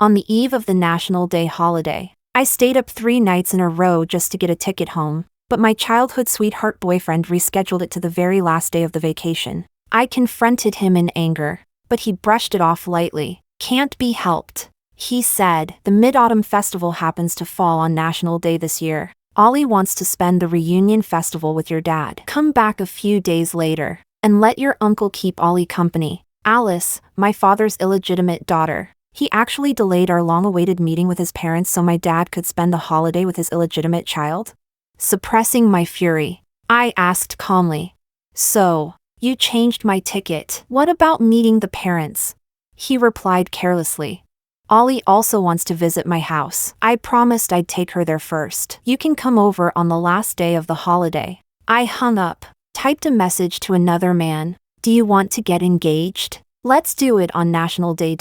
on the eve of the National Day holiday. I stayed up 3 nights in a row just to get a ticket home, but my childhood sweetheart boyfriend rescheduled it to the very last day of the vacation. I confronted him in anger, but he brushed it off lightly. "Can't be helped," he said. "The Mid-Autumn Festival happens to fall on National Day this year. Ollie wants to spend the reunion festival with your dad. Come back a few days later, and let your uncle keep Ollie company." Alice, my father's illegitimate daughter. He actually delayed our long-awaited meeting with his parents so my dad could spend the holiday with his illegitimate child. Suppressing my fury, I asked calmly, "So, you changed my ticket. What about meeting the parents?" He replied carelessly, "Ollie also wants to visit my house. I promised I'd take her there first. You can come over on the last day of the holiday." I hung up, typed a message to another man. "Do you want to get engaged? Let's do it on National Day.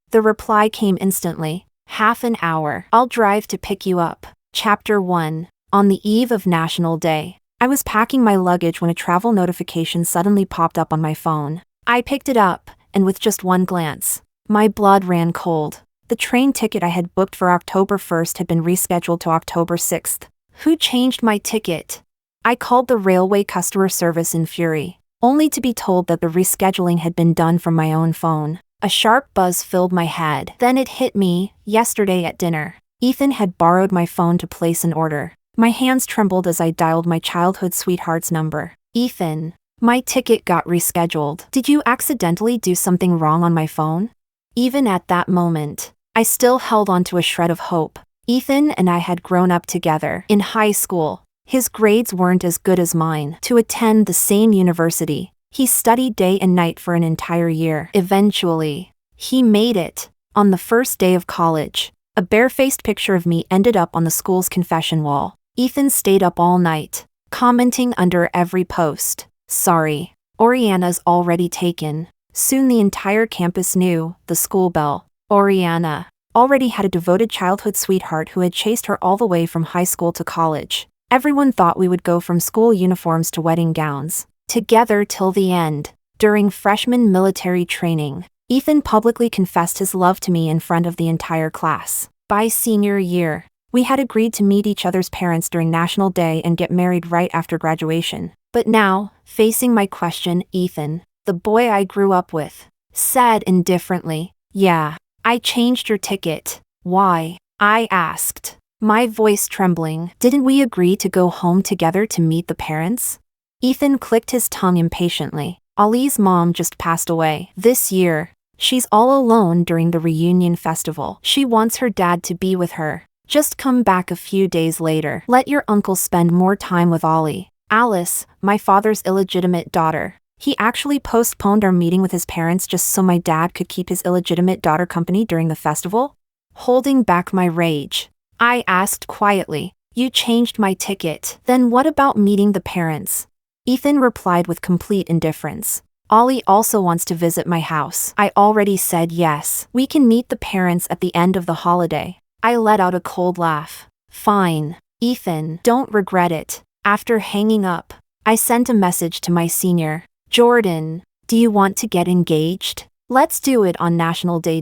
The reply came instantly. "Half an hour. I'll drive to pick you up." Chapter 1. On the eve of National Day, I was packing my luggage when a travel notification suddenly popped up on my phone. I picked it up, and with just one glance, my blood ran cold. The train ticket I had booked for October 1st had been rescheduled to October 6th. Who changed my ticket? I called the railway customer service in fury, only to be told that the rescheduling had been done from my own phone. A sharp buzz filled my head. Then it hit me. Yesterday at dinner, Ethan had borrowed my phone to place an order. My hands trembled as I dialed my childhood sweetheart's number. "Ethan, my ticket got rescheduled. Did you accidentally do something wrong on my phone?" Even at that moment, I still held on to a shred of hope. Ethan and I had grown up together in high school. His grades weren't as good as mine. To attend the same university, he studied day and night for an entire year. Eventually, he made it. On the first day of college, a barefaced picture of me ended up on the school's confession wall. Ethan stayed up all night, commenting under every post, "Sorry, Oriana's already taken." Soon the entire campus knew. The school belle, Oriana, already had a devoted childhood sweetheart who had chased her all the way from high school to college. Everyone thought we would go from school uniforms to wedding gowns, together till the end. During freshman military training, Ethan publicly confessed his love to me in front of the entire class. By senior year, we had agreed to meet each other's parents during National Day and get married right after graduation. But now, facing my question, Ethan, the boy I grew up with, said indifferently, "Yeah, I changed your ticket." "Why?" I asked, my voice trembling. "Didn't we agree to go home together to meet the parents?" Ethan clicked his tongue impatiently. "Ollie's mom just passed away this year. She's all alone during the reunion festival. She wants her dad to be with her. Just come back a few days later. Let your uncle spend more time with Ollie." Alice, my father's illegitimate daughter. He actually postponed our meeting with his parents just so my dad could keep his illegitimate daughter company during the festival? Holding back my rage, I asked quietly, "You changed my ticket. Then what about meeting the parents?" Ethan replied with complete indifference. "Ollie also wants to visit my house. I already said yes. We can meet the parents at the end of the holiday." I let out a cold laugh. "Fine, Ethan, don't regret it." After hanging up, I sent a message to my senior, "Jordan, do you want to get engaged? Let's do it on National Day.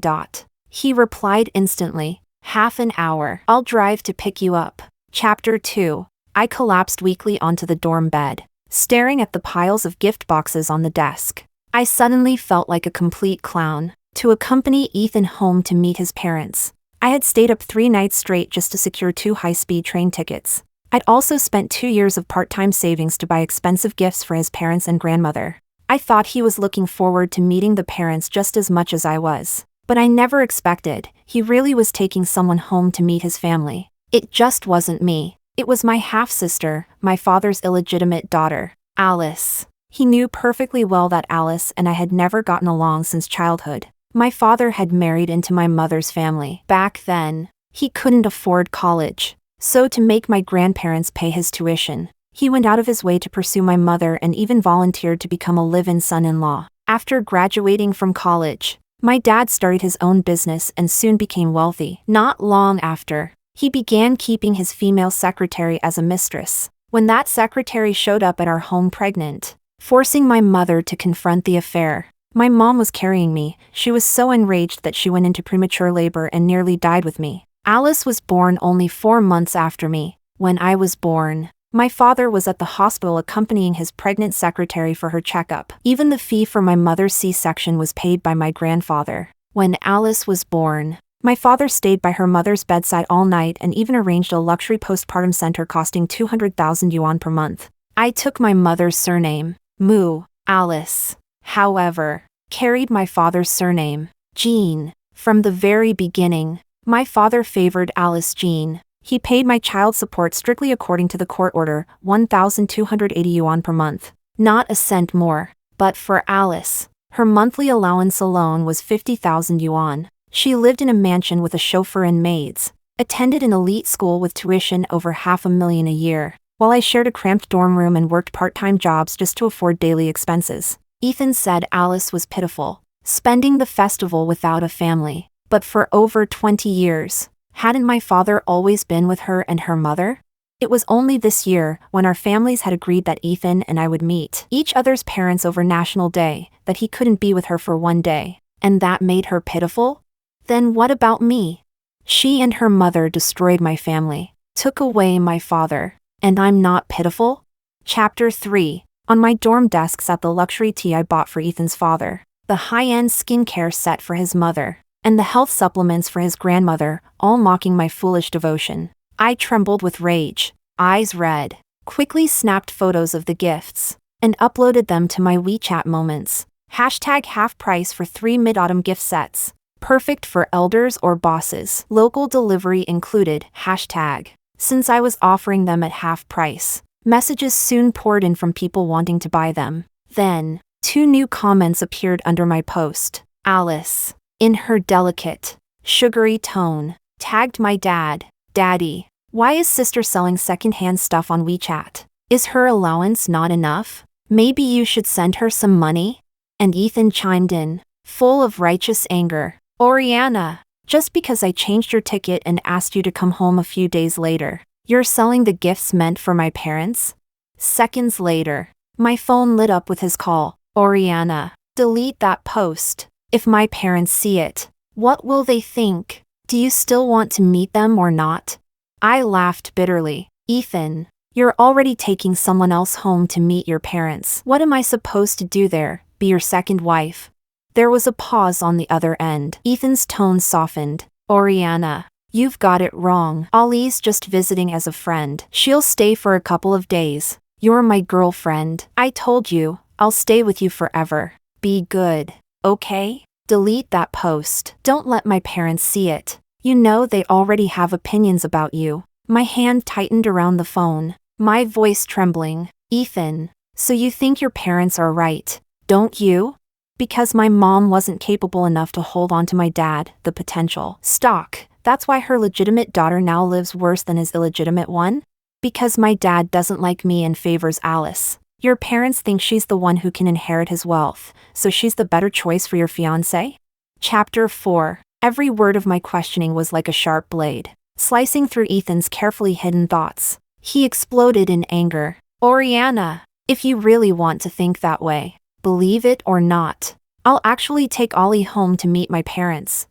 He replied instantly, "Half an hour. I'll drive to pick you up." Chapter 2. I collapsed weakly onto the dorm bed, staring at the piles of gift boxes on the desk. I suddenly felt like a complete clown. To accompany Ethan home to meet his parents, I had stayed up 3 nights straight just to secure 2 high-speed train tickets. I'd also spent 2 years of part-time savings to buy expensive gifts for his parents and grandmother. I thought he was looking forward to meeting the parents just as much as I was. But I never expected he really was taking someone home to meet his family. It just wasn't me. It was my half-sister, my father's illegitimate daughter, Alice. He knew perfectly well that Alice and I had never gotten along since childhood. My father had married into my mother's family. Back then, he couldn't afford college. So to make my grandparents pay his tuition, he went out of his way to pursue my mother and even volunteered to become a live-in son-in-law. After graduating from college, my dad started his own business and soon became wealthy. Not long after, he began keeping his female secretary as a mistress. When that secretary showed up at our home pregnant, forcing my mother to confront the affair, My mom was carrying me. She was so enraged that she went into premature labor and nearly died with me. Alice was born only 4 months after me. When I was born, my father was at the hospital accompanying his pregnant secretary for her checkup. Even the fee for my mother's C-section was paid by my grandfather. When Alice was born, my father stayed by her mother's bedside all night and even arranged a luxury postpartum center costing 200,000 yuan per month. I took my mother's surname, Mu, Alice, however, carried my father's surname, Jean. From the very beginning, my father favored Alice Jean. He paid my child support strictly according to the court order, 1,280 yuan per month. Not a cent more. But for Alice, her monthly allowance alone was 50,000 yuan. She lived in a mansion with a chauffeur and maids, attended an elite school with tuition over 500,000 a year, while I shared a cramped dorm room and worked part-time jobs just to afford daily expenses. Ethan said Alice was pitiful, spending the festival without a family. But for over 20 years, hadn't my father always been with her and her mother? It was only this year, when our families had agreed that Ethan and I would meet each other's parents over National Day, that he couldn't be with her for one day. And that made her pitiful? Then what about me? She and her mother destroyed my family, took away my father, and I'm not pitiful? Chapter 3. On my dorm desk sat the luxury tea I bought for Ethan's father, the high-end skincare set for his mother, and the health supplements for his grandmother, all mocking my foolish devotion. I trembled with rage, eyes red, quickly snapped photos of the gifts, and uploaded them to my WeChat moments. Hashtag half price for 3 mid-autumn gift sets. Perfect for elders or bosses. Local delivery included. Hashtag. Since I was offering them at half price, messages soon poured in from people wanting to buy them. Then, 2 new comments appeared under my post. Alice, in her delicate, sugary tone, tagged my dad. Daddy, why is sister selling secondhand stuff on WeChat? Is her allowance not enough? Maybe you should send her some money? And Ethan chimed in, full of righteous anger. Oriana, just because I changed your ticket and asked you to come home a few days later, you're selling the gifts meant for my parents? Seconds later, my phone lit up with his call. Oriana, delete that post. If my parents see it, what will they think? Do you still want to meet them or not? I laughed bitterly. Ethan, you're already taking someone else home to meet your parents. What am I supposed to do there? Be your second wife? There was a pause on the other end. Ethan's tone softened. Oriana, you've got it wrong. Ollie's just visiting as a friend. She'll stay for a couple of days. You're my girlfriend. I told you, I'll stay with you forever. Be good, okay? Delete that post. Don't let my parents see it. You know they already have opinions about you. My hand tightened around the phone, my voice trembling. Ethan, so you think your parents are right, don't you? Because my mom wasn't capable enough to hold on to my dad, the potential stock. That's why her legitimate daughter now lives worse than his illegitimate one? Because my dad doesn't like me and favors Alice. Your parents think she's the one who can inherit his wealth, so she's the better choice for your fiancé? Chapter 4. Every word of my questioning was like a sharp blade, slicing through Ethan's carefully hidden thoughts. He exploded in anger. Oriana, if you really want to think that way, believe it or not, I'll actually take Ollie home to meet my parents.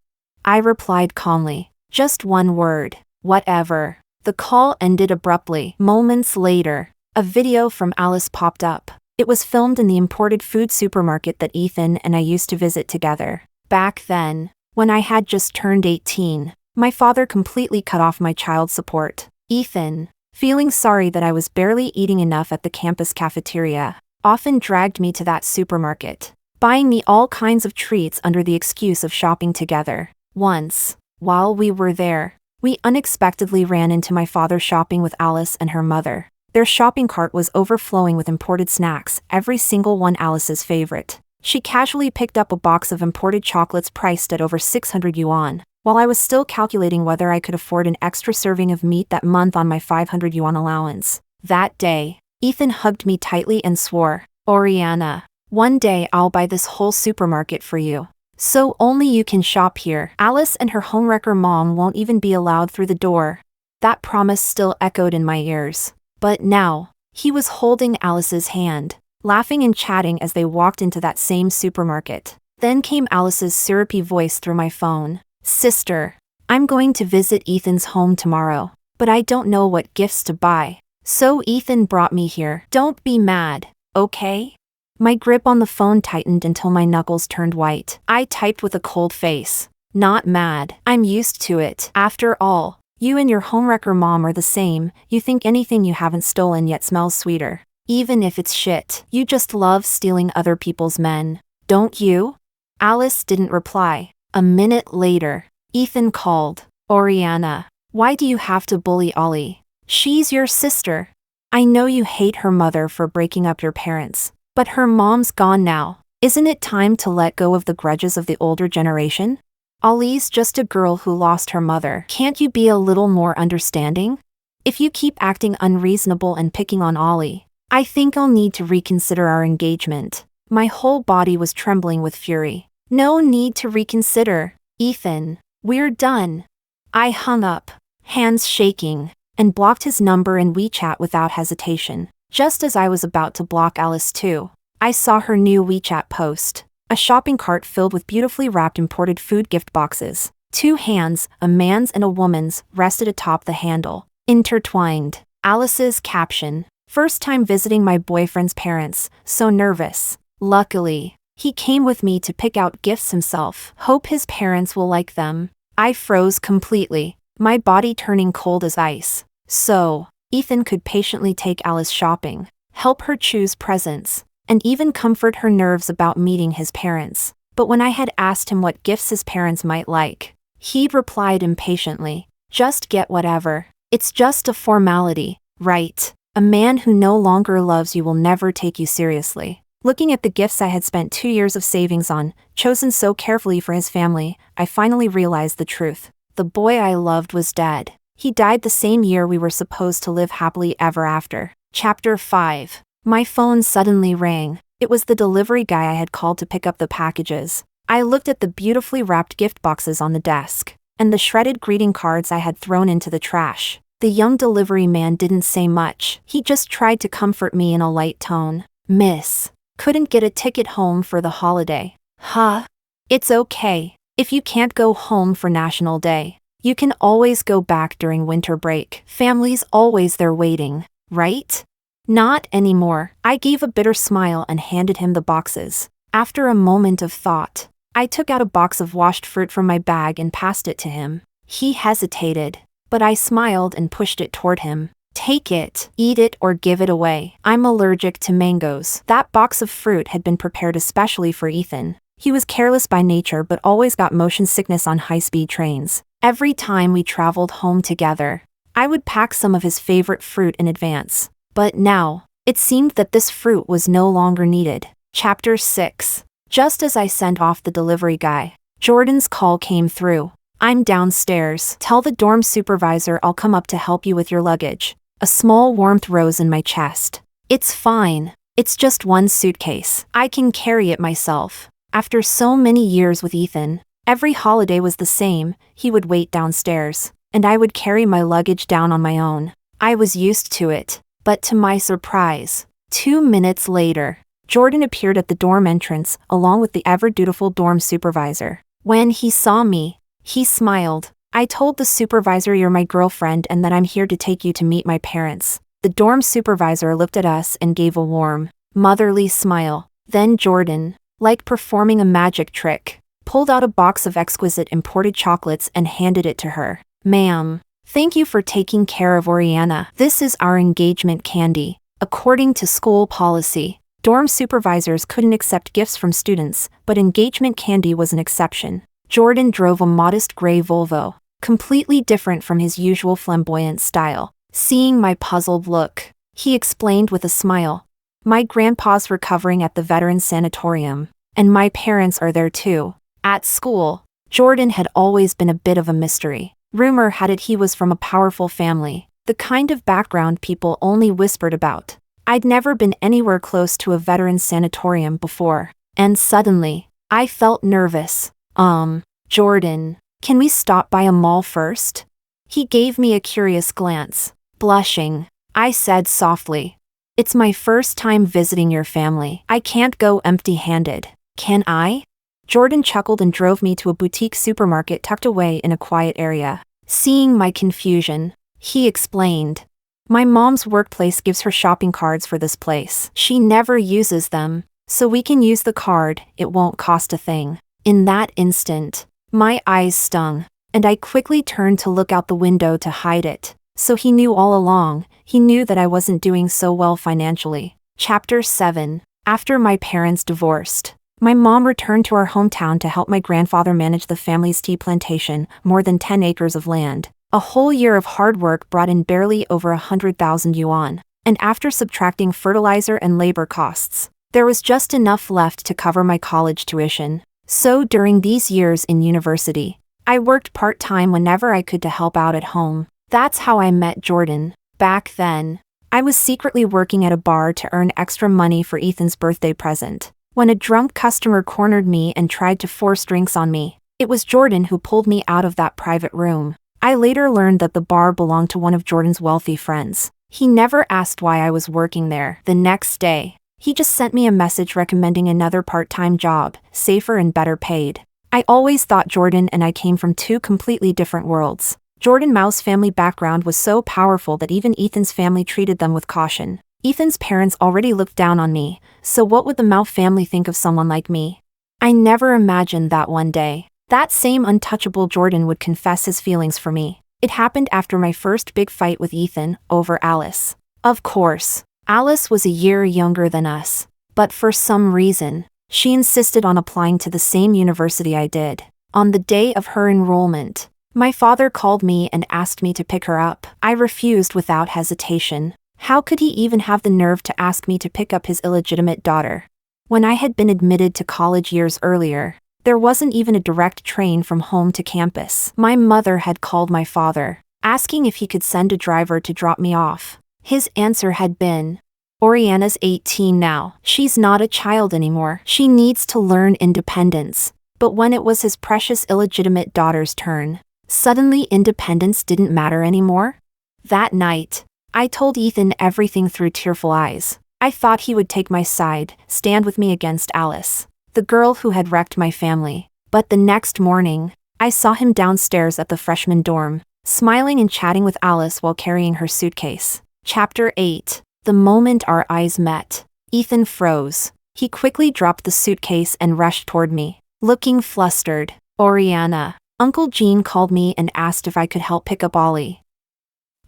I replied calmly, just one word, whatever. The call ended abruptly. Moments later, a video from Alice popped up. It was filmed in the imported food supermarket that Ethan and I used to visit together. Back then, when I had just turned 18, my father completely cut off my child support. Ethan, feeling sorry that I was barely eating enough at the campus cafeteria, often dragged me to that supermarket, buying me all kinds of treats under the excuse of shopping together. Once, while we were there, we unexpectedly ran into my father shopping with Alice and her mother. Their shopping cart was overflowing with imported snacks, every single one Alice's favorite. She casually picked up a box of imported chocolates priced at over 600 yuan, while I was still calculating whether I could afford an extra serving of meat that month on my 500 yuan allowance. That day, Ethan hugged me tightly and swore, Oriana, one day I'll buy this whole supermarket for you. So only you can shop here. Alice and her homewrecker mom won't even be allowed through the door. That promise still echoed in my ears. But now, he was holding Alice's hand. laughing and chatting as they walked into that same supermarket. Then came Alice's syrupy voice through my phone. Sister, I'm going to visit Ethan's home tomorrow, but I don't know what gifts to buy. So Ethan brought me here. Don't be mad, okay? My grip on the phone tightened until my knuckles turned white. I typed with a cold face. Not mad. I'm used to it. After all, you and your homewrecker mom are the same. You think anything you haven't stolen yet smells sweeter. Even if it's shit. You just love stealing other people's men, don't you? Alice didn't reply. A minute later, Ethan called. Oriana, why do you have to bully Ollie? She's your sister. I know you hate her mother for breaking up your parents, but her mom's gone now. Isn't it time to let go of the grudges of the older generation? Ollie's just a girl who lost her mother. Can't you be a little more understanding? If you keep acting unreasonable and picking on Ollie, I think I'll need to reconsider our engagement. My whole body was trembling with fury. No need to reconsider, Ethan. We're done. I hung up, hands shaking, and blocked his number in WeChat without hesitation. Just as I was about to block Alice too, I saw her new WeChat post. A shopping cart filled with beautifully wrapped imported food gift boxes. 2 hands, a man's and a woman's, rested atop the handle, intertwined. Alice's caption: first time visiting my boyfriend's parents, so nervous. Luckily, he came with me to pick out gifts himself. Hope his parents will like them. I froze completely, my body turning cold as ice. So, Ethan could patiently take Alice shopping, help her choose presents, and even comfort her nerves about meeting his parents. But when I had asked him what gifts his parents might like, he'd replied impatiently, just get whatever. It's just a formality, right? A man who no longer loves you will never take you seriously. Looking at the gifts I had spent 2 years of savings on, chosen so carefully for his family, I finally realized the truth. The boy I loved was dead. He died the same year we were supposed to live happily ever after. Chapter 5. My phone suddenly rang. It was the delivery guy I had called to pick up the packages. I looked at the beautifully wrapped gift boxes on the desk, and the shredded greeting cards I had thrown into the trash. The young delivery man didn't say much. He just tried to comfort me in a light tone. Miss, couldn't get a ticket home for the holiday. Huh? It's okay. If you can't go home for National Day, you can always go back during winter break. Family's always there waiting, right? Not anymore. I gave a bitter smile and handed him the boxes. After a moment of thought, I took out a box of washed fruit from my bag and passed it to him. He hesitated, but I smiled and pushed it toward him. Take it, eat it, or give it away. I'm allergic to mangoes. That box of fruit had been prepared especially for Ethan. He was careless by nature but always got motion sickness on high-speed trains. Every time we traveled home together, I would pack some of his favorite fruit in advance. But now, it seemed that this fruit was no longer needed. Chapter 6. Just as I sent off the delivery guy, Jordan's call came through. I'm downstairs. Tell the dorm supervisor I'll come up to help you with your luggage. A small warmth rose in my chest. It's fine. It's just one suitcase. I can carry it myself. After so many years with Ethan, every holiday was the same. He would wait downstairs, and I would carry my luggage down on my own. I was used to it. But to my surprise, 2 minutes later, Jordan appeared at the dorm entrance along with the ever-dutiful dorm supervisor. When he saw me, he smiled. I told the supervisor you're my girlfriend and that I'm here to take you to meet my parents. The dorm supervisor looked at us and gave a warm, motherly smile. Then Jordan, like performing a magic trick, pulled out a box of exquisite imported chocolates and handed it to her. Ma'am, thank you for taking care of Oriana. This is our engagement candy. According to school policy, dorm supervisors couldn't accept gifts from students, but engagement candy was an exception. Jordan drove a modest gray Volvo, completely different from his usual flamboyant style. Seeing my puzzled look, he explained with a smile. My grandpa's recovering at the veterans sanatorium, and my parents are there too. At school, Jordan had always been a bit of a mystery. Rumor had it he was from a powerful family, the kind of background people only whispered about. I'd never been anywhere close to a veterans sanatorium before, and suddenly, I felt nervous. Jordan, can we stop by a mall first? He gave me a curious glance. Blushing, I said softly. It's my first time visiting your family. I can't go empty-handed. Can I? Jordan chuckled and drove me to a boutique supermarket tucked away in a quiet area. Seeing my confusion, he explained. My mom's workplace gives her shopping cards for this place. She never uses them, so we can use the card, it won't cost a thing. In that instant, my eyes stung, and I quickly turned to look out the window to hide it. So he knew all along, he knew that I wasn't doing so well financially. Chapter 7. After my parents divorced, my mom returned to our hometown to help my grandfather manage the family's tea plantation, more than 10 acres of land. A whole year of hard work brought in barely over 100,000 yuan, and after subtracting fertilizer and labor costs, there was just enough left to cover my college tuition. So during these years in university, I worked part-time whenever I could to help out at home. That's how I met Jordan. Back then, I was secretly working at a bar to earn extra money for Ethan's birthday present, when a drunk customer cornered me and tried to force drinks on me. It was Jordan who pulled me out of that private room. I later learned that the bar belonged to one of Jordan's wealthy friends. He never asked why I was working there. The next day, he just sent me a message recommending another part-time job, safer and better paid. I always thought Jordan and I came from two completely different worlds. Jordan Mao's family background was so powerful that even Ethan's family treated them with caution. Ethan's parents already looked down on me, so what would the Mao family think of someone like me? I never imagined that one day, that same untouchable Jordan would confess his feelings for me. It happened after my first big fight with Ethan, over Alice. Of course, Alice was a year younger than us, but for some reason, she insisted on applying to the same university I did. On the day of her enrollment, my father called me and asked me to pick her up. I refused without hesitation. How could he even have the nerve to ask me to pick up his illegitimate daughter? When I had been admitted to college years earlier, there wasn't even a direct train from home to campus. My mother had called my father, asking if he could send a driver to drop me off. His answer had been, "Oriana's 18 now. She's not a child anymore. She needs to learn independence." But when it was his precious illegitimate daughter's turn, suddenly independence didn't matter anymore? That night, I told Ethan everything through tearful eyes. I thought he would take my side, stand with me against Alice, the girl who had wrecked my family. But the next morning, I saw him downstairs at the freshman dorm, smiling and chatting with Alice while carrying her suitcase. Chapter 8. The moment our eyes met, Ethan froze. He quickly dropped the suitcase and rushed toward me, looking flustered. "Oriana." Uncle Gene called me and asked if I could help pick up Ollie.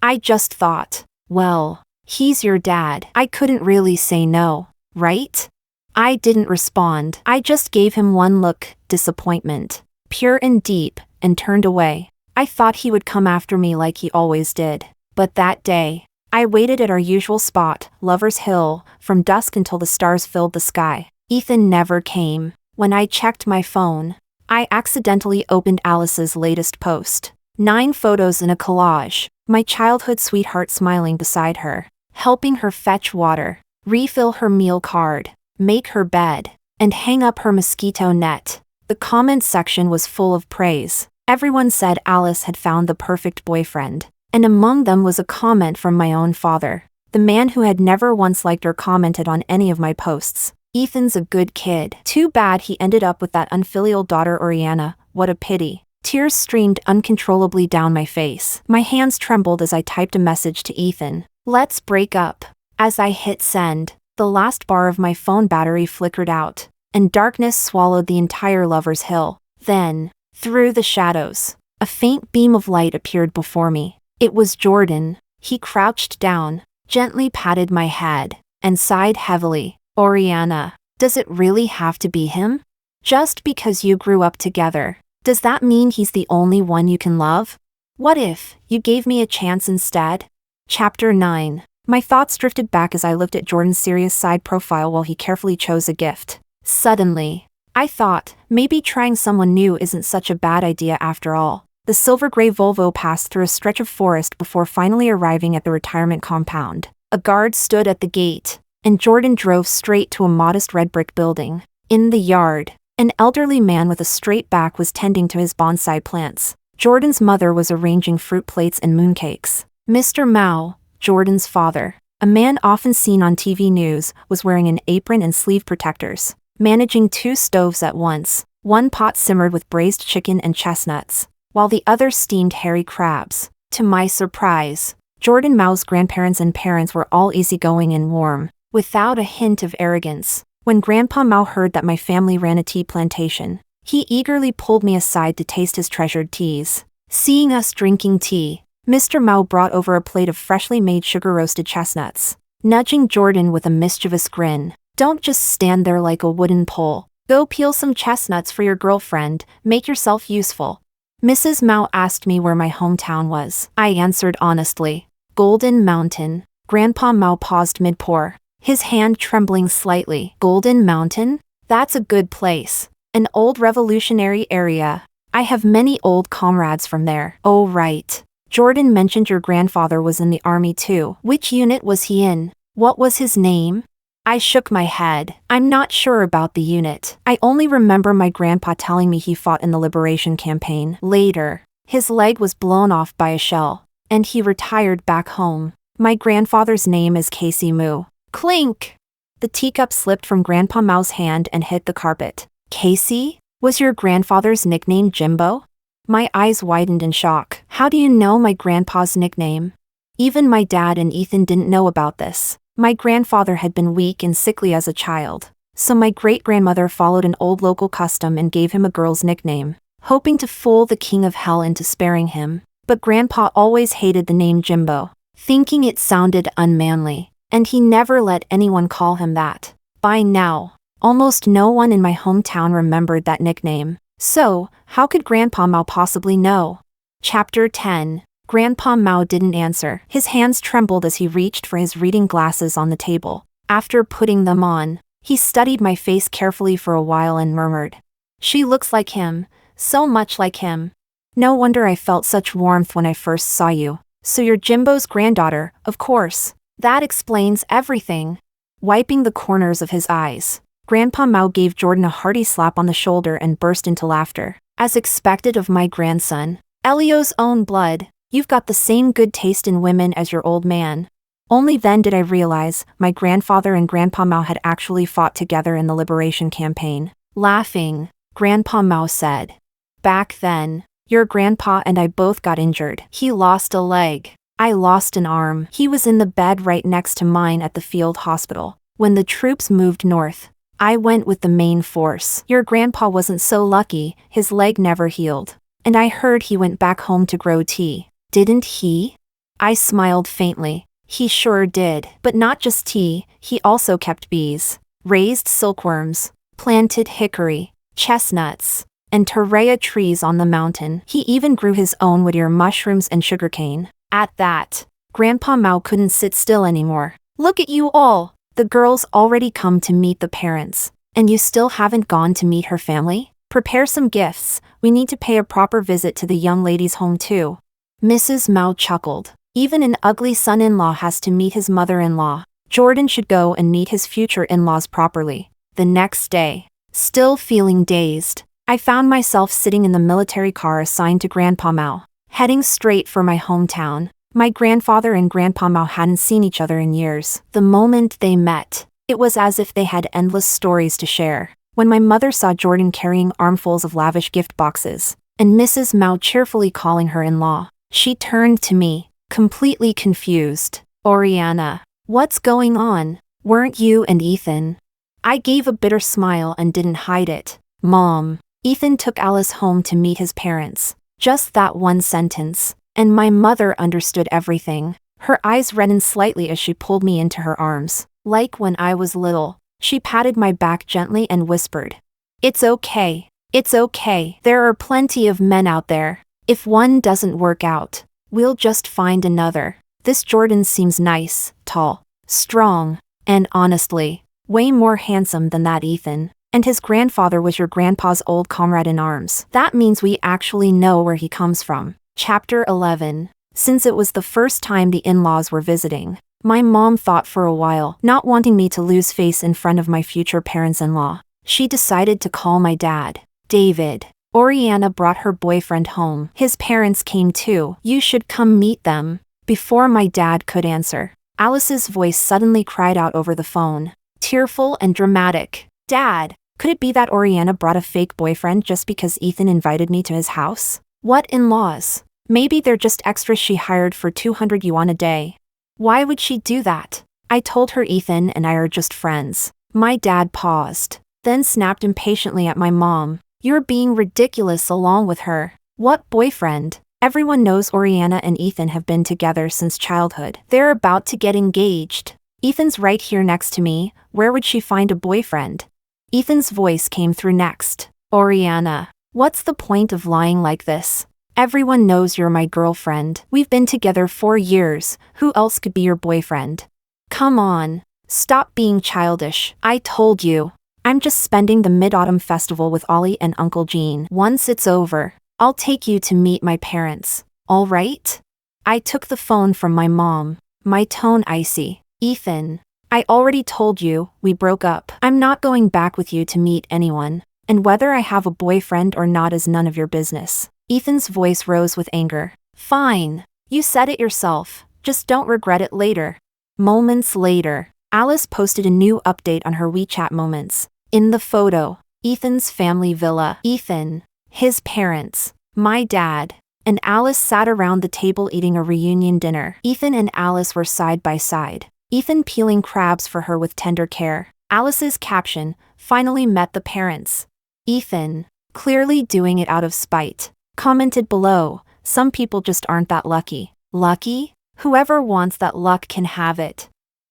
I just thought, well, he's your dad. I couldn't really say no, right? I didn't respond. I just gave him one look, disappointment, pure and deep, and turned away. I thought he would come after me like he always did. But that day, I waited at our usual spot, Lover's Hill, from dusk until the stars filled the sky. Ethan never came. When I checked my phone, I accidentally opened Alice's latest post. 9 photos in a collage, my childhood sweetheart smiling beside her, helping her fetch water, refill her meal card, make her bed, and hang up her mosquito net. The comment section was full of praise. Everyone said Alice had found the perfect boyfriend, and among them was a comment from my own father, the man who had never once liked or commented on any of my posts. "Ethan's a good kid. Too bad he ended up with that unfilial daughter Oriana, what a pity." Tears streamed uncontrollably down my face. My hands trembled as I typed a message to Ethan. "Let's break up." As I hit send, the last bar of my phone battery flickered out, and darkness swallowed the entire Lover's Hill. Then, through the shadows, a faint beam of light appeared before me. It was Jordan. He crouched down, gently patted my head, and sighed heavily. "Oriana, does it really have to be him? Just because you grew up together, does that mean he's the only one you can love? What if you gave me a chance instead?" Chapter 9. My thoughts drifted back as I looked at Jordan's serious side profile while he carefully chose a gift. Suddenly, I thought, maybe trying someone new isn't such a bad idea after all. The silver-gray Volvo passed through a stretch of forest before finally arriving at the retirement compound. A guard stood at the gate, and Jordan drove straight to a modest red brick building. In the yard, an elderly man with a straight back was tending to his bonsai plants. Jordan's mother was arranging fruit plates and mooncakes. Mr. Mao, Jordan's father, A man often seen on TV news was wearing an apron and sleeve protectors, managing 2 stoves at once. One pot simmered with braised chicken and chestnuts, while the other steamed hairy crabs. To my surprise, Jordan Mao's grandparents and parents were all easygoing and warm, without a hint of arrogance. When Grandpa Mao heard that my family ran a tea plantation, he eagerly pulled me aside to taste his treasured teas. Seeing us drinking tea, Mr. Mao brought over a plate of freshly made sugar-roasted chestnuts, nudging Jordan with a mischievous grin. "Don't just stand there like a wooden pole. Go peel some chestnuts for your girlfriend, make yourself useful." Mrs. Mao asked me where my hometown was. I answered honestly, "Golden Mountain." Grandpa Mao paused mid-pour, his hand trembling slightly. "Golden Mountain? That's a good place. An old revolutionary area. I have many old comrades from there." "Oh right. Jordan mentioned your grandfather was in the army too. Which unit was he in? What was his name?" I shook my head. "I'm not sure about the unit. I only remember my grandpa telling me he fought in the liberation campaign. Later, his leg was blown off by a shell, and he retired back home. My grandfather's name is Casey Moo." Clink! The teacup slipped from Grandpa Mao's hand and hit the carpet. "Casey? Was your grandfather's nickname Jimbo?" My eyes widened in shock. "How do you know my grandpa's nickname?" Even my dad and Ethan didn't know about this. My grandfather had been weak and sickly as a child, so my great-grandmother followed an old local custom and gave him a girl's nickname, hoping to fool the king of hell into sparing him. But Grandpa always hated the name Jimbo, thinking it sounded unmanly, and he never let anyone call him that. By now, almost no one in my hometown remembered that nickname. So, how could Grandpa Mao possibly know? Chapter 10. Grandpa Mao didn't answer. His hands trembled as he reached for his reading glasses on the table. After putting them on, he studied my face carefully for a while and murmured, "She looks like him, so much like him. No wonder I felt such warmth when I first saw you. So you're Jimbo's granddaughter, of course. That explains everything." Wiping the corners of his eyes, Grandpa Mao gave Jordan a hearty slap on the shoulder and burst into laughter. "As expected of my grandson, Elio's own blood. You've got the same good taste in women as your old man." Only then did I realize my grandfather and Grandpa Mao had actually fought together in the liberation campaign. Laughing, Grandpa Mao said, "Back then, your grandpa and I both got injured. He lost a leg. I lost an arm. He was in the bed right next to mine at the field hospital. When the troops moved north, I went with the main force. Your grandpa wasn't so lucky, his leg never healed. And I heard he went back home to grow tea. Didn't he?" I smiled faintly. "He sure did. But not just tea, he also kept bees, raised silkworms, planted hickory, chestnuts, and torreya trees on the mountain. He even grew his own wood ear mushrooms and sugarcane." At that, Grandpa Mao couldn't sit still anymore. "Look at you all! The girl's already come to meet the parents, and you still haven't gone to meet her family? Prepare some gifts, we need to pay a proper visit to the young lady's home too." Mrs. Mao chuckled. "Even an ugly son-in-law has to meet his mother-in-law. Jordan should go and meet his future in-laws properly." The next day, still feeling dazed, I found myself sitting in the military car assigned to Grandpa Mao, heading straight for my hometown. My grandfather and Grandpa Mao hadn't seen each other in years. The moment they met, it was as if they had endless stories to share. When my mother saw Jordan carrying armfuls of lavish gift boxes, and Mrs. Mao cheerfully calling her in-law, she turned to me, completely confused. "Oriana, what's going on? Weren't you and Ethan?" I gave a bitter smile and didn't hide it. "Mom, Ethan took Alice home to meet his parents." Just that one sentence, and my mother understood everything. Her eyes reddened slightly as she pulled me into her arms. Like when I was little, she patted my back gently and whispered, "It's okay. It's okay. There are plenty of men out there. If one doesn't work out, we'll just find another. This Jordan seems nice, tall, strong, and honestly, way more handsome than that Ethan. And his grandfather was your grandpa's old comrade in arms. That means we actually know where he comes from." Chapter 11. Since it was the first time the in-laws were visiting, my mom thought for a while, not wanting me to lose face in front of my future parents-in-law. She decided to call my dad, David. Oriana brought her boyfriend home. His parents came too. "You should come meet them." Before my dad could answer, Alice's voice suddenly cried out over the phone, tearful and dramatic. Dad, could it be that Oriana brought a fake boyfriend just because Ethan invited me to his house? What in-laws? Maybe they're just extras she hired for 200 yuan a day. Why would she do that? I told her Ethan and I are just friends. My dad paused, then snapped impatiently at my mom. You're being ridiculous along with her. What boyfriend? Everyone knows Oriana and Ethan have been together since childhood. They're about to get engaged. Ethan's right here next to me. Where would she find a boyfriend? Ethan's voice came through next. Oriana, what's the point of lying like this? Everyone knows you're my girlfriend. We've been together 4 years. Who else could be your boyfriend? Come on. Stop being childish. I told you. I'm just spending the Mid-Autumn Festival with Ollie and Uncle Gene. Once it's over, I'll take you to meet my parents. All right? I took the phone from my mom, my tone icy. Ethan, I already told you, we broke up. I'm not going back with you to meet anyone. And whether I have a boyfriend or not is none of your business. Ethan's voice rose with anger. Fine. You said it yourself. Just don't regret it later. Moments later, Alice posted a new update on her WeChat moments. In the photo, Ethan's family villa. Ethan, his parents, my dad, and Alice sat around the table eating a reunion dinner. Ethan and Alice were side by side. Ethan peeling crabs for her with tender care. Alice's caption, finally met the parents. Ethan, clearly doing it out of spite, commented below, some people just aren't that lucky. Lucky? Whoever wants that luck can have it.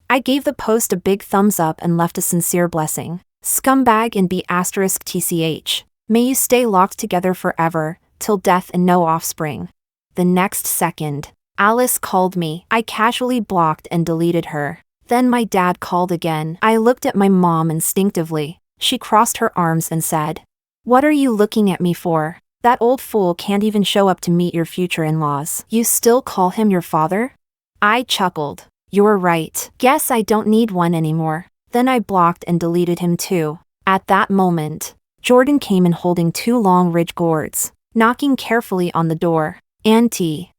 I gave the post a big thumbs up and left a sincere blessing. Scumbag and B*TCH. May you stay locked together forever, till death and no offspring. The next second, Alice called me. I casually blocked and deleted her. Then my dad called again. I looked at my mom instinctively. She crossed her arms and said, "What are you looking at me for? That old fool can't even show up to meet your future in-laws. You still call him your father?" I chuckled. You're right. Guess I don't need one anymore. Then I blocked and deleted him too. At that moment, Jordan came in holding 2 long ridge gourds, knocking carefully on the door. Auntie,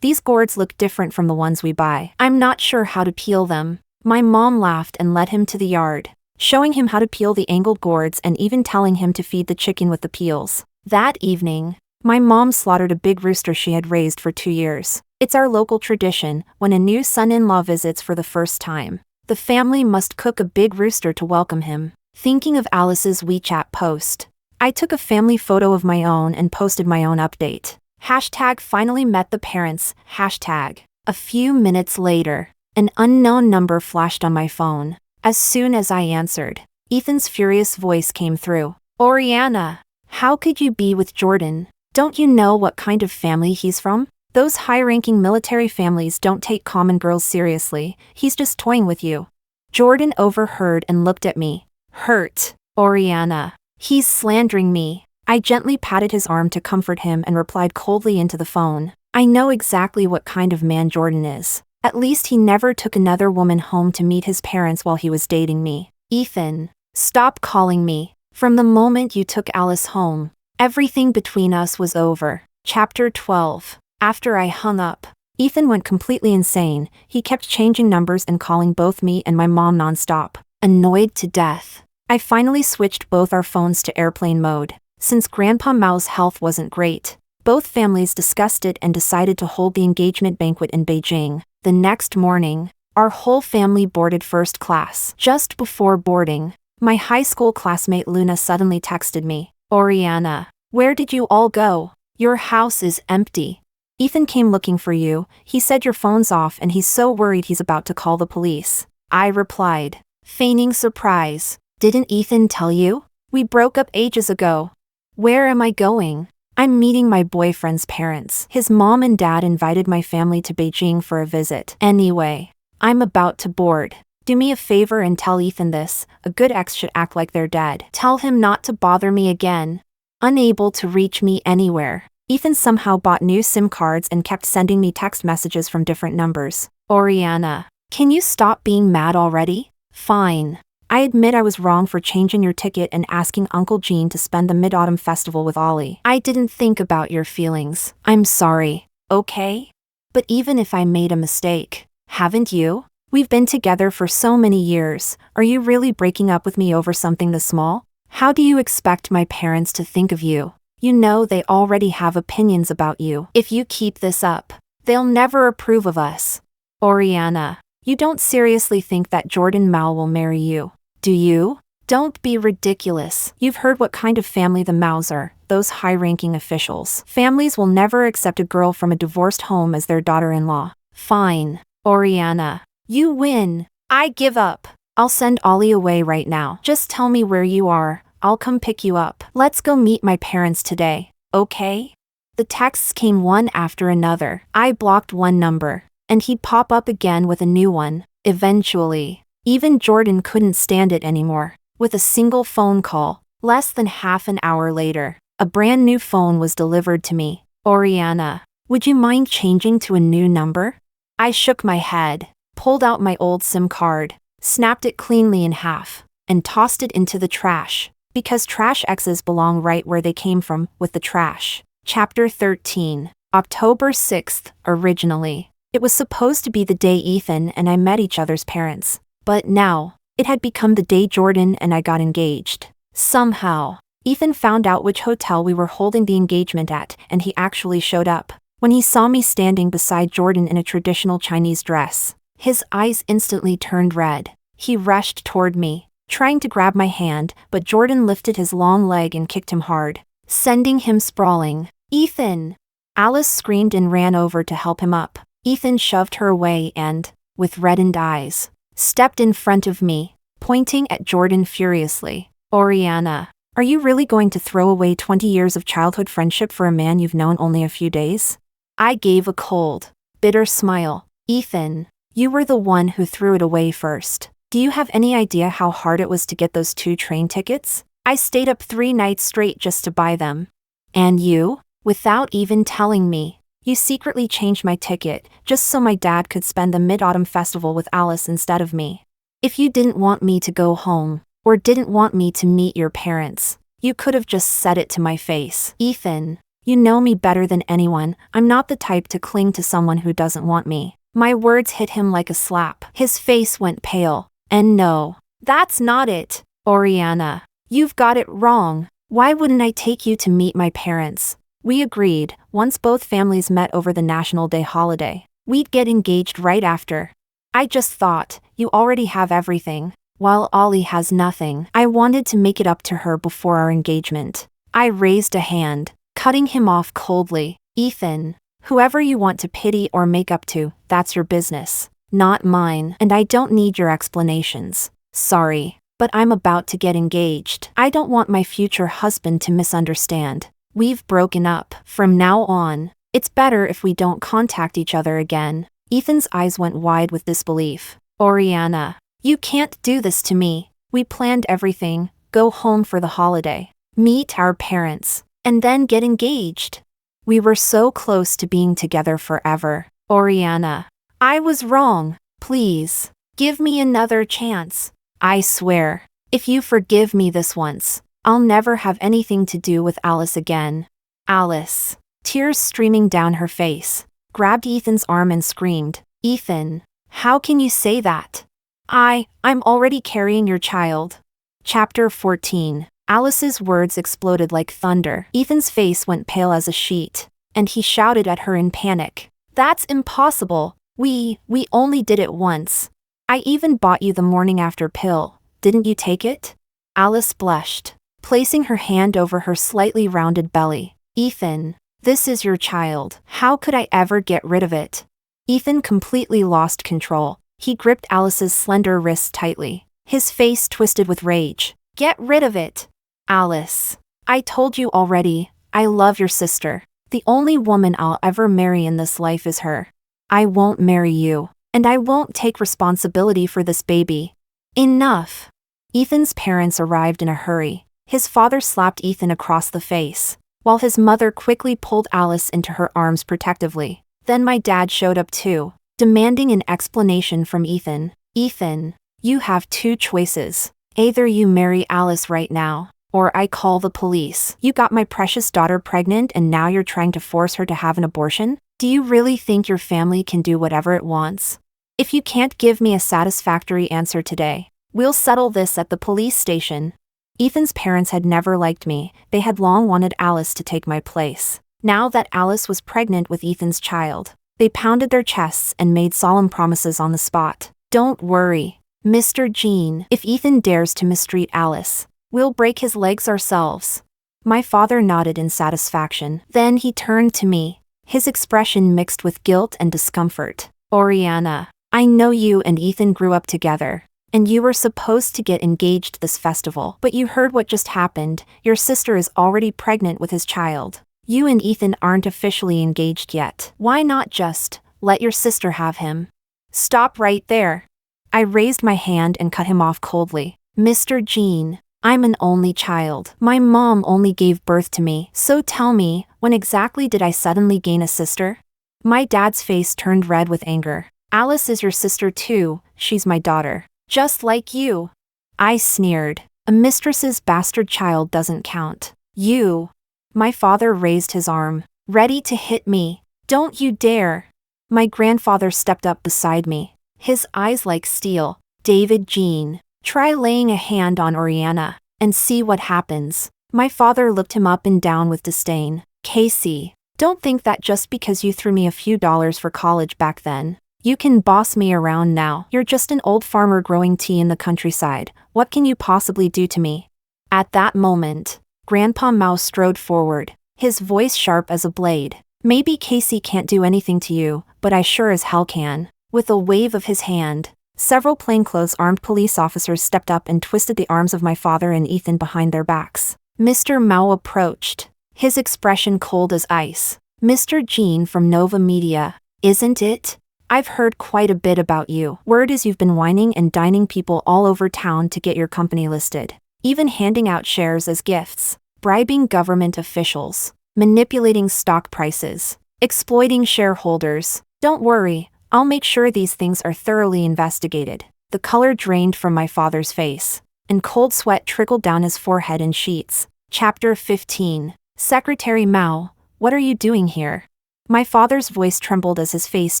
these gourds look different from the ones we buy. I'm not sure how to peel them. My mom laughed and led him to the yard, showing him how to peel the angled gourds and even telling him to feed the chicken with the peels. That evening, my mom slaughtered a big rooster she had raised for 2 years. It's our local tradition, when a new son-in-law visits for the first time, the family must cook a big rooster to welcome him. Thinking of Alice's WeChat post, I took a family photo of my own and posted my own update. Hashtag finally met the parents, hashtag. A few minutes later, an unknown number flashed on my phone. As soon as I answered, Ethan's furious voice came through. Oriana, how could you be with Jordan? Don't you know what kind of family he's from? Those high-ranking military families don't take common girls seriously. He's just toying with you. Jordan overheard and looked at me. Hurt. Oriana, he's slandering me. I gently patted his arm to comfort him and replied coldly into the phone. I know exactly what kind of man Jordan is. At least he never took another woman home to meet his parents while he was dating me. Ethan, stop calling me. From the moment you took Alice home, everything between us was over. Chapter 12. After I hung up, Ethan went completely insane. He kept changing numbers and calling both me and my mom nonstop. Annoyed to death, I finally switched both our phones to airplane mode. Since Grandpa Mao's health wasn't great, both families discussed it and decided to hold the engagement banquet in Beijing. The next morning, our whole family boarded first class. Just before boarding, my high school classmate Luna suddenly texted me. Oriana, where did you all go? Your house is empty. Ethan came looking for you. He said your phone's off and he's so worried he's about to call the police. I replied, feigning surprise. Didn't Ethan tell you? We broke up ages ago. Where am I going? I'm meeting my boyfriend's parents. His mom and dad invited my family to Beijing for a visit. Anyway, I'm about to board. Do me a favor and tell Ethan this. A good ex should act like they're dead. Tell him not to bother me again. Unable to reach me anywhere. Ethan somehow bought new SIM cards and kept sending me text messages from different numbers. Oriana, can you stop being mad already? Fine. I admit I was wrong for changing your ticket and asking Uncle Gene to spend the Mid-Autumn Festival with Ollie. I didn't think about your feelings. I'm sorry, okay? But even if I made a mistake, haven't you? We've been together for so many years. Are you really breaking up with me over something this small? How do you expect my parents to think of you? You know they already have opinions about you. If you keep this up, they'll never approve of us. Oriana, you don't seriously think that Jordan Mao will marry you, do you? Don't be ridiculous. You've heard what kind of family the Maos are, those high-ranking officials. Families will never accept a girl from a divorced home as their daughter-in-law. Fine. Oriana, you win. I give up. I'll send Ollie away right now. Just tell me where you are. I'll come pick you up. Let's go meet my parents today, okay? The texts came one after another. I blocked one number, and he'd pop up again with a new one. Eventually, even Jordan couldn't stand it anymore. With a single phone call, less than half an hour later, a brand new phone was delivered to me. Oriana, would you mind changing to a new number? I shook my head, pulled out my old SIM card, snapped it cleanly in half, and tossed it into the trash, because trash X's belong right where they came from, with the trash. Chapter 13. October 6th, originally. It was supposed to be the day Ethan and I met each other's parents, but now, it had become the day Jordan and I got engaged. Somehow, Ethan found out which hotel we were holding the engagement at, and he actually showed up. When he saw me standing beside Jordan in a traditional Chinese dress, his eyes instantly turned red. He rushed toward me, trying to grab my hand, but Jordan lifted his long leg and kicked him hard, sending him sprawling. Ethan! Alice screamed and ran over to help him up. Ethan shoved her away and, with reddened eyes, stepped in front of me, pointing at Jordan furiously. Oriana, are you really going to throw away 20 years of childhood friendship for a man you've known only a few days? I gave a cold, bitter smile. Ethan, you were the one who threw it away first. Do you have any idea how hard it was to get those 2 train tickets? I stayed up 3 nights straight just to buy them. And you? Without even telling me, you secretly changed my ticket, just so my dad could spend the Mid-Autumn Festival with Alice instead of me. If you didn't want me to go home, or didn't want me to meet your parents, you could have just said it to my face. Ethan, you know me better than anyone. I'm not the type to cling to someone who doesn't want me. My words hit him like a slap. His face went pale. And no, that's not it. Oriana, you've got it wrong. Why wouldn't I take you to meet my parents? We agreed, once both families met over the National Day holiday, we'd get engaged right after. I just thought, you already have everything, while Ollie has nothing. I wanted to make it up to her before our engagement. I raised a hand, cutting him off coldly. Ethan, whoever you want to pity or make up to, that's your business, not mine, and I don't need your explanations. Sorry, but I'm about to get engaged. I don't want my future husband to misunderstand. We've broken up. From now on, it's better if we don't contact each other again. Ethan's eyes went wide with disbelief. Oriana, you can't do this to me. We planned everything, go home for the holiday, meet our parents, and then get engaged. We were so close to being together forever. Oriana, I was wrong. Please, give me another chance. I swear, if you forgive me this once, I'll never have anything to do with Alice again. Alice, tears streaming down her face, grabbed Ethan's arm and screamed, Ethan, how can you say that? I'm already carrying your child. Chapter 14. Alice's words exploded like thunder. Ethan's face went pale as a sheet, and he shouted at her in panic. That's impossible. We only did it once. I even bought you the morning after pill. Didn't you take it? Alice blushed, placing her hand over her slightly rounded belly. Ethan, this is your child. How could I ever get rid of it? Ethan completely lost control. He gripped Alice's slender wrists tightly, his face twisted with rage. Get rid of it. Alice, I told you already, I love your sister. The only woman I'll ever marry in this life is her. I won't marry you, and I won't take responsibility for this baby. Enough. Ethan's parents arrived in a hurry. His father slapped Ethan across the face, while his mother quickly pulled Alice into her arms protectively. Then my dad showed up too, demanding an explanation from Ethan. Ethan, you have 2 choices. Either you marry Alice right now, or I call the police. You got my precious daughter pregnant and now you're trying to force her to have an abortion? Do you really think your family can do whatever it wants? If you can't give me a satisfactory answer today, we'll settle this at the police station. Ethan's parents had never liked me, they had long wanted Alice to take my place. Now that Alice was pregnant with Ethan's child, they pounded their chests and made solemn promises on the spot. Don't worry, Mr. Jean. If Ethan dares to mistreat Alice, we'll break his legs ourselves. My father nodded in satisfaction. Then he turned to me, his expression mixed with guilt and discomfort. Oriana, I know you and Ethan grew up together, and you were supposed to get engaged this festival. But you heard what just happened. Your sister is already pregnant with his child. You and Ethan aren't officially engaged yet. Why not just let your sister have him? Stop right there. I raised my hand and cut him off coldly. Mr. Jean, I'm an only child. My mom only gave birth to me. So tell me, when exactly did I suddenly gain a sister? My dad's face turned red with anger. Alice is your sister too, she's my daughter. Just like you. I sneered. A mistress's bastard child doesn't count. You. My father raised his arm, ready to hit me. Don't you dare. My grandfather stepped up beside me, his eyes like steel. David Jean, try laying a hand on Oriana, and see what happens. My father looked him up and down with disdain. Casey, don't think that just because you threw me a few dollars for college back then, you can boss me around now. You're just an old farmer growing tea in the countryside. What can you possibly do to me? At that moment, Grandpa Mao strode forward, his voice sharp as a blade. Maybe Casey can't do anything to you, but I sure as hell can. With a wave of his hand, several plainclothes armed police officers stepped up and twisted the arms of my father and Ethan behind their backs. Mr. Mao approached, his expression cold as ice. Mr. Jean from Nova Media, isn't it? I've heard quite a bit about you. Word is you've been whining and dining people all over town to get your company listed, even handing out shares as gifts, bribing government officials, manipulating stock prices, exploiting shareholders. Don't worry, I'll make sure these things are thoroughly investigated. The color drained from my father's face, and cold sweat trickled down his forehead in sheets. Chapter 15. Secretary Mao, what are you doing here? My father's voice trembled as his face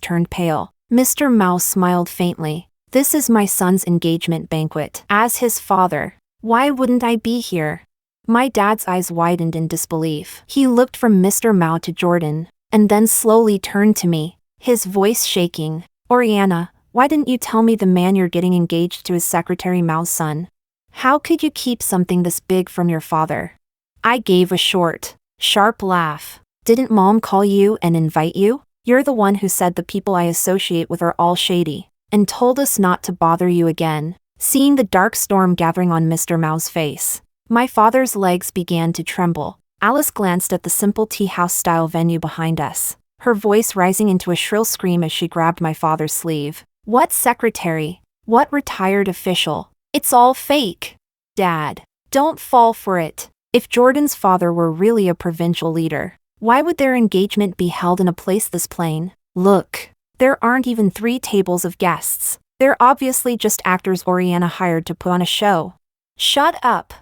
turned pale. Mr. Mao smiled faintly. This is my son's engagement banquet. As his father, why wouldn't I be here? My dad's eyes widened in disbelief. He looked from Mr. Mao to Jordan, and then slowly turned to me, his voice shaking. Oriana, why didn't you tell me the man you're getting engaged to is Secretary Mao's son? How could you keep something this big from your father? I gave a short, sharp laugh. Didn't Mom call you and invite you? You're the one who said the people I associate with are all shady, and told us not to bother you again. Seeing the dark storm gathering on Mr. Mao's face, my father's legs began to tremble. Alice glanced at the simple tea house-style venue behind us, her voice rising into a shrill scream as she grabbed my father's sleeve. What secretary? What retired official? It's all fake. Dad, don't fall for it. If Jordan's father were really a provincial leader, why would their engagement be held in a place this plain? Look, there aren't even 3 tables of guests. They're obviously just actors Oriana hired to put on a show. Shut up.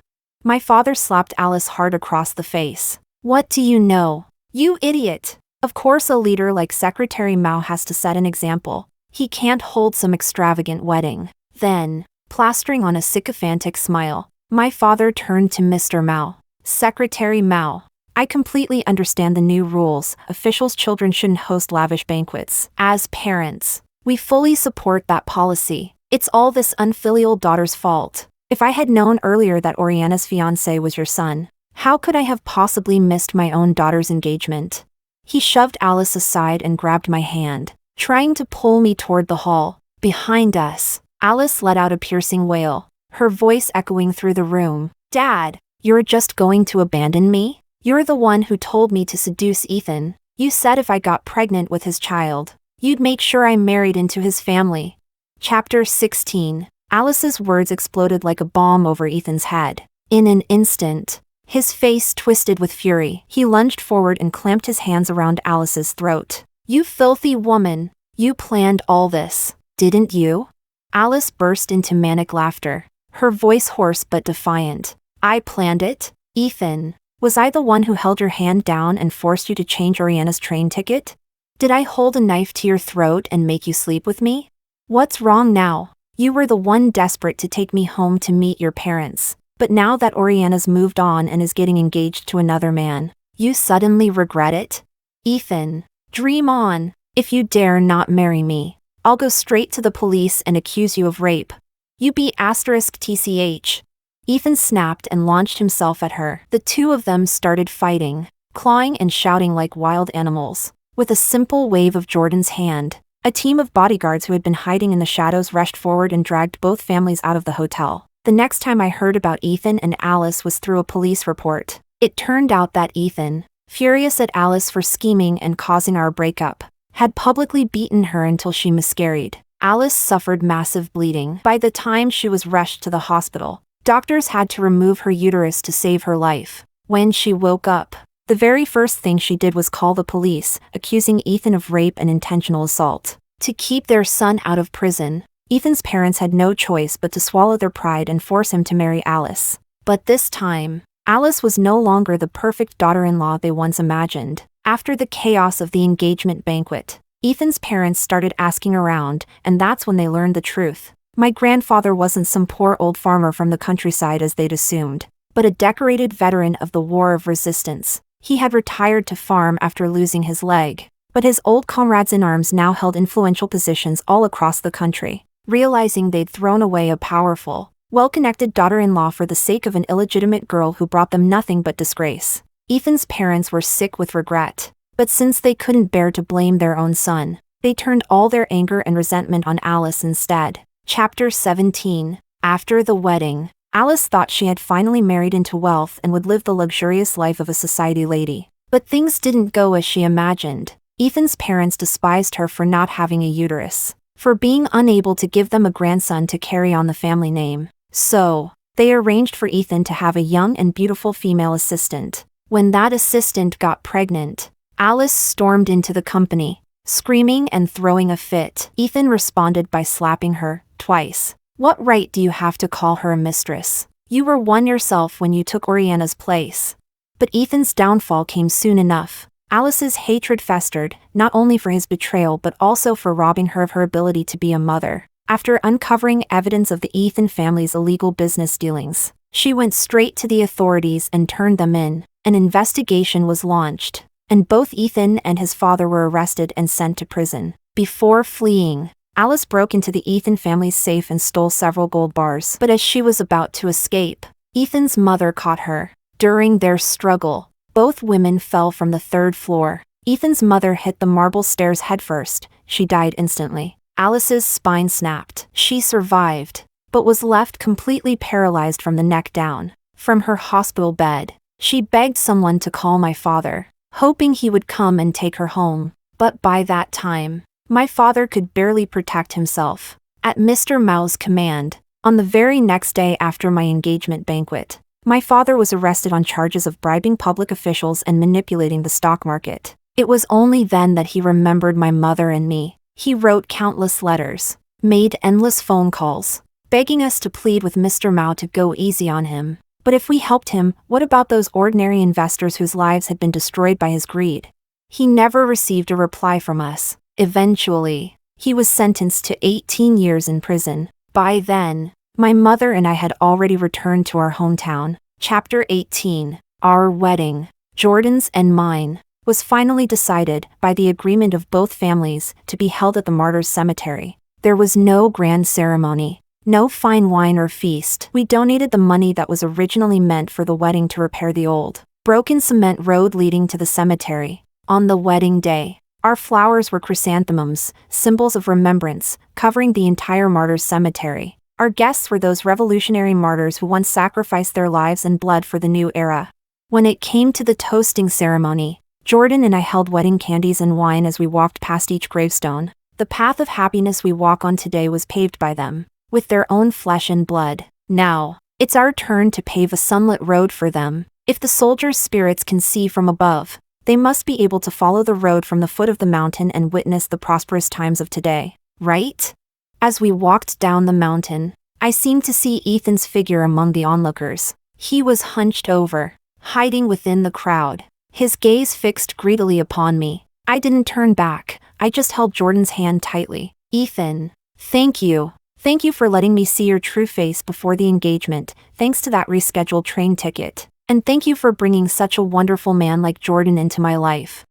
My father slapped Alice hard across the face. What do you know? You idiot. Of course a leader like Secretary Mao has to set an example. He can't hold some extravagant wedding. Then, plastering on a sycophantic smile, my father turned to Mr. Mao. Secretary Mao, I completely understand the new rules. Officials' children shouldn't host lavish banquets. As parents, we fully support that policy. It's all this unfilial daughter's fault. If I had known earlier that Oriana's fiancé was your son, how could I have possibly missed my own daughter's engagement? He shoved Alice aside and grabbed my hand, trying to pull me toward the hall. Behind us, Alice let out a piercing wail, her voice echoing through the room. Dad, you're just going to abandon me? You're the one who told me to seduce Ethan. You said if I got pregnant with his child, you'd make sure I married into his family. Chapter 16. Alice's words exploded like a bomb over Ethan's head. In an instant, his face twisted with fury. He lunged forward and clamped his hands around Alice's throat. You filthy woman! You planned all this, didn't you? Alice burst into manic laughter, her voice hoarse but defiant. I planned it? Ethan, was I the one who held your hand down and forced you to change Oriana's train ticket? Did I hold a knife to your throat and make you sleep with me? What's wrong now? You were the one desperate to take me home to meet your parents. But now that Oriana's moved on and is getting engaged to another man, you suddenly regret it? Ethan, dream on. If you dare not marry me, I'll go straight to the police and accuse you of rape. You be *TCH. Ethan snapped and launched himself at her. The two of them started fighting, clawing and shouting like wild animals. With a simple wave of Jordan's hand, a team of bodyguards who had been hiding in the shadows rushed forward and dragged both families out of the hotel. The next time I heard about Ethan and Alice was through a police report. It turned out that Ethan, furious at Alice for scheming and causing our breakup, had publicly beaten her until she miscarried. Alice suffered massive bleeding. By the time she was rushed to the hospital, doctors had to remove her uterus to save her life. When she woke up, the very first thing she did was call the police, accusing Ethan of rape and intentional assault. To keep their son out of prison, Ethan's parents had no choice but to swallow their pride and force him to marry Alice. But this time, Alice was no longer the perfect daughter-in-law they once imagined. After the chaos of the engagement banquet, Ethan's parents started asking around, and that's when they learned the truth. My grandfather wasn't some poor old farmer from the countryside as they'd assumed, but a decorated veteran of the War of Resistance. He had retired to farm after losing his leg, but his old comrades-in-arms now held influential positions all across the country. Realizing they'd thrown away a powerful, well-connected daughter-in-law for the sake of an illegitimate girl who brought them nothing but disgrace, Ethan's parents were sick with regret. But since they couldn't bear to blame their own son, they turned all their anger and resentment on Alice instead. Chapter 17. After the wedding, Alice thought she had finally married into wealth and would live the luxurious life of a society lady. But things didn't go as she imagined. Ethan's parents despised her for not having a uterus, for being unable to give them a grandson to carry on the family name. So, they arranged for Ethan to have a young and beautiful female assistant. When that assistant got pregnant, Alice stormed into the company, screaming and throwing a fit. Ethan responded by slapping her twice. What right do you have to call her a mistress? You were one yourself when you took Oriana's place. But Ethan's downfall came soon enough. Alice's hatred festered, not only for his betrayal but also for robbing her of her ability to be a mother. After uncovering evidence of the Ethan family's illegal business dealings, she went straight to the authorities and turned them in. An investigation was launched, and both Ethan and his father were arrested and sent to prison. Before fleeing, Alice broke into the Ethan family's safe and stole several gold bars. But as she was about to escape, Ethan's mother caught her. During their struggle, both women fell from the third floor. Ethan's mother hit the marble stairs headfirst. She died instantly. Alice's spine snapped. She survived, but was left completely paralyzed from the neck down. From her hospital bed, she begged someone to call my father, hoping he would come and take her home. But by that time, my father could barely protect himself. At Mr. Mao's command, on the very next day after my engagement banquet, my father was arrested on charges of bribing public officials and manipulating the stock market. It was only then that he remembered my mother and me. He wrote countless letters, made endless phone calls, begging us to plead with Mr. Mao to go easy on him. But if we helped him, what about those ordinary investors whose lives had been destroyed by his greed? He never received a reply from us. Eventually, he was sentenced to 18 years in prison. By then, my mother and I had already returned to our hometown. Chapter 18. Our wedding, Jordan's and mine, was finally decided, by the agreement of both families, to be held at the Martyrs' Cemetery. There was no grand ceremony, no fine wine or feast. We donated the money that was originally meant for the wedding to repair the old, broken cement road leading to the cemetery. On the wedding day, our flowers were chrysanthemums, symbols of remembrance, covering the entire Martyrs' Cemetery. Our guests were those revolutionary martyrs who once sacrificed their lives and blood for the new era. When it came to the toasting ceremony, Jordan and I held wedding candies and wine as we walked past each gravestone. The path of happiness we walk on today was paved by them, with their own flesh and blood. Now, it's our turn to pave a sunlit road for them. If the soldiers' spirits can see from above, they must be able to follow the road from the foot of the mountain and witness the prosperous times of today, right? As we walked down the mountain, I seemed to see Ethan's figure among the onlookers. He was hunched over, hiding within the crowd, his gaze fixed greedily upon me. I didn't turn back, I just held Jordan's hand tightly. Ethan, Thank you. Thank you for letting me see your true face before the engagement, thanks to that rescheduled train ticket. And thank you for bringing such a wonderful man like Jordan into my life.